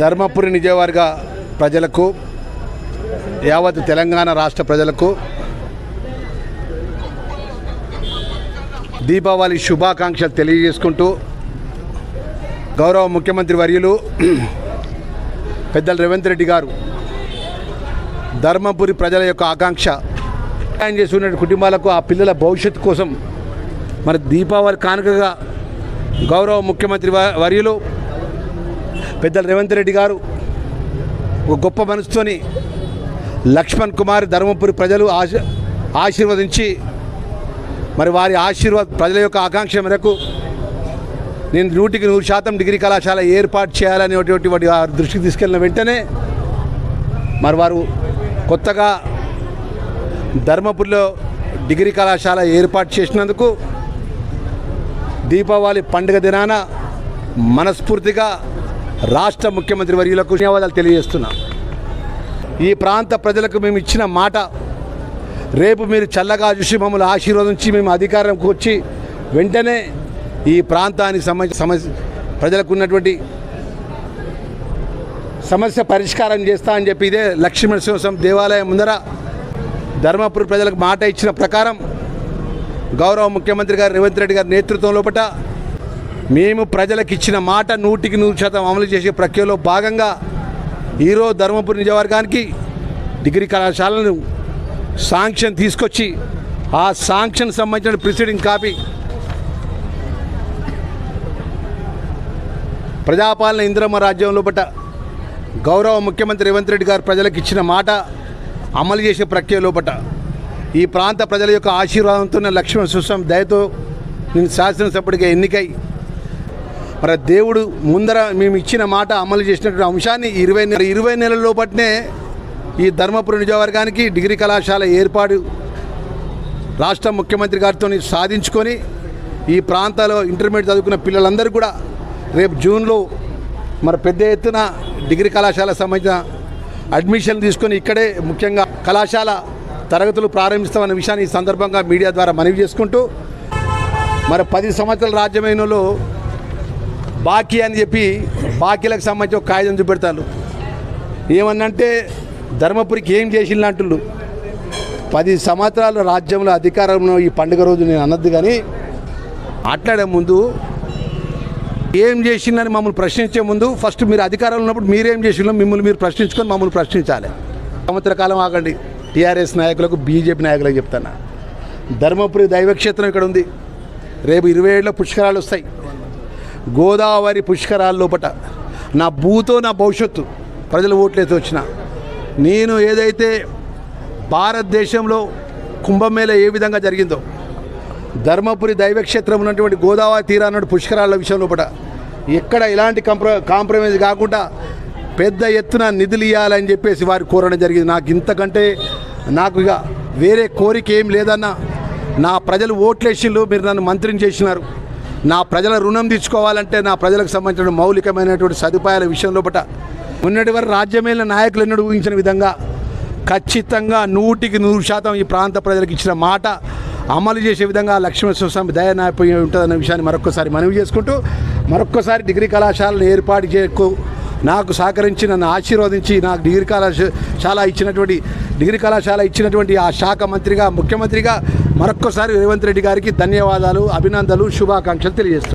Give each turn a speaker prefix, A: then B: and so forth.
A: ధర్మపురి నియోజకవర్గ ప్రజలకు యావత్ తెలంగాణ రాష్ట్ర ప్రజలకు దీపావళి శుభాకాంక్షలు తెలియజేసుకుంటూ గౌరవ ముఖ్యమంత్రి వర్యులు పెద్దలు రేవంత్ రెడ్డి గారు ధర్మపురి ప్రజల యొక్క ఆకాంక్ష ఆయన చేస్తున్న కుటుంబాలకు ఆ పిల్లల భవిష్యత్తు కోసం మరి దీపావళి కానుకగా గౌరవ ముఖ్యమంత్రి వర్యులు పెద్దలు రేవంత్ రెడ్డి గారు ఒక గొప్ప మనసుతోని లక్ష్మణ్ కుమార్ ధర్మపురి ప్రజలు ఆశీర్వదించి మరి వారి ప్రజల యొక్క ఆకాంక్ష మేరకు నేను 100% డిగ్రీ కళాశాల ఏర్పాటు చేయాలనేటువంటి వాటి దృష్టికి తీసుకెళ్ళిన వెంటనే మరి వారు కొత్తగా ధర్మపురిలో డిగ్రీ కళాశాల ఏర్పాటు చేసినందుకు దీపావళి పండుగ దినాన మనస్ఫూర్తిగా రాష్ట్ర ముఖ్యమంత్రి వర్యులకు ధన్యవాదాలు తెలియజేస్తున్నా. ఈ ప్రాంత ప్రజలకు మేము ఇచ్చిన మాట, రేపు మీరు చల్లగా చూసి మమ్మల్ని ఆశీర్వదించి మేము అధికారంకి వచ్చి వెంటనే ఈ ప్రాంతానికి సంబంధించిన ప్రజలకు ఉన్నటువంటి సమస్య పరిష్కారం చేస్తా అని చెప్పి ఇదే లక్ష్మీనరసింహస్వామి దేవాలయం ముందర ధర్మపురి ప్రజలకు మాట ఇచ్చిన ప్రకారం గౌరవ ముఖ్యమంత్రి గారు రేవంత్ రెడ్డి గారి నేతృత్వం లోపల మేము ప్రజలకు ఇచ్చిన మాట 100% అమలు చేసే ప్రక్రియలో భాగంగా ఈరోజు ధర్మపురి నియోజకవర్గానికి డిగ్రీ కళాశాలను శాంక్షన్ తీసుకొచ్చి ఆ శాంక్షన్ సంబంధించిన ప్రిసైడింగ్ కాపీ ప్రజాపాలన ఇందిరమ్మ రాజ్యం లోపల గౌరవ ముఖ్యమంత్రి రేవంత్ రెడ్డి గారు ప్రజలకు ఇచ్చిన మాట అమలు చేసే ప్రక్రియ లోపల ఈ ప్రాంత ప్రజల యొక్క ఆశీర్వాదంతో లక్ష్మీనరసింహస్వామి దయతో నేను శాసనసభ్యుడిగా ఎన్నికై మరి దేవుడు ముందర మేము ఇచ్చిన మాట అమలు చేసినటువంటి అంశాన్ని 20 నెలల లోపలనే ఈ ధర్మపురి నియోజకవర్గానికి డిగ్రీ కళాశాల ఏర్పాటు రాష్ట్ర ముఖ్యమంత్రి గారితో సాధించుకొని ఈ ప్రాంతాల్లో ఇంటర్మీడియట్ చదువుకున్న పిల్లలందరూ కూడా రేపు జూన్లో మరి పెద్ద ఎత్తున డిగ్రీ కళాశాల సంబంధించిన అడ్మిషన్ తీసుకొని ఇక్కడే ముఖ్యంగా కళాశాల తరగతులు ప్రారంభిస్తామన్న విషయాన్ని ఈ సందర్భంగా మీడియా ద్వారా మనవి చేసుకుంటూ మరి 10 సంవత్సరాల రాజ్యమైనలో బాకీ అని చెప్పి బాకీలకు సంబంధించి ఒక కాగితం చూపెడతారు. ఏమన్నంటే ధర్మపురికి ఏం చేసిండ్రు అంటుళ్ళు. 10 సంవత్సరాల రాజ్యంలో అధికారంలో ఈ పండుగ రోజు నేను అన్నది, కానీ మాట్లాడే ముందు ఏం చేసిందని మమ్మల్ని ప్రశ్నించే ముందు ఫస్ట్ మీరు అధికారంలో ఉన్నప్పుడు మీరేం చేసిందో మిమ్మల్ని మీరు ప్రశ్నించుకొని మమ్మల్ని ప్రశ్నించాలి. సంవత్సర కాలం ఆగండి. టీఆర్ఎస్ నాయకులకు బీజేపీ నాయకులకు చెప్తాను, ధర్మపురి దైవక్షేత్రం ఇక్కడ ఉంది. రేపు 27లో పుష్కరాలు వస్తాయి. గోదావరి పుష్కరాల లోపల నా భూతో నా భవిష్యత్తు ప్రజలు ఓట్లేసి వచ్చిన నేను ఏదైతే భారతదేశంలో కుంభమేళ ఏ విధంగా జరిగిందో ధర్మపురి దైవక్షేత్రం ఉన్నటువంటి గోదావరి తీరాన పుష్కరాల విషయం లోపల ఎక్కడ ఇలాంటి కాంప్రమైజ్ కాకుండా పెద్ద ఎత్తున నిధులు ఇవ్వాలని చెప్పేసి వారు కోరడం జరిగింది. నాకు ఇంతకంటే నాకు ఇక వేరే కోరిక ఏం లేదన్న. నా ప్రజలు ఓట్లేసిళ్ళు, మీరు నన్ను మంత్రిని చేసినారు. నా ప్రజల రుణం తీర్చుకోవాలంటే నా ప్రజలకు సంబంధించిన మౌలికమైనటువంటి సదుపాయాల విషయం లోపల ఉన్నటి వరకు రాజ్యమేళ నాయకులు ఎన్నడూ ఊహించిన విధంగా ఖచ్చితంగా 100% ఈ ప్రాంత ప్రజలకు ఇచ్చిన మాట అమలు చేసే విధంగా లక్ష్మీనరసింహస్వామి దయ నాయపోయి ఉంటుందన్న విషయాన్ని మరొకసారి మనవి చేసుకుంటూ మరొక్కసారి డిగ్రీ కళాశాలను ఏర్పాటు చేయకు నాకు సహకరించి నన్ను ఆశీర్వదించి నాకు డిగ్రీ కళాశాల ఇచ్చినటువంటి ఆ శాఖ మంత్రిగా ముఖ్యమంత్రిగా మరొక్కసారి రేవంత్ రెడ్డి గారికి ధన్యవాదాలు, అభినందనలు, శుభాకాంక్షలు తెలియజేస్తున్నాను.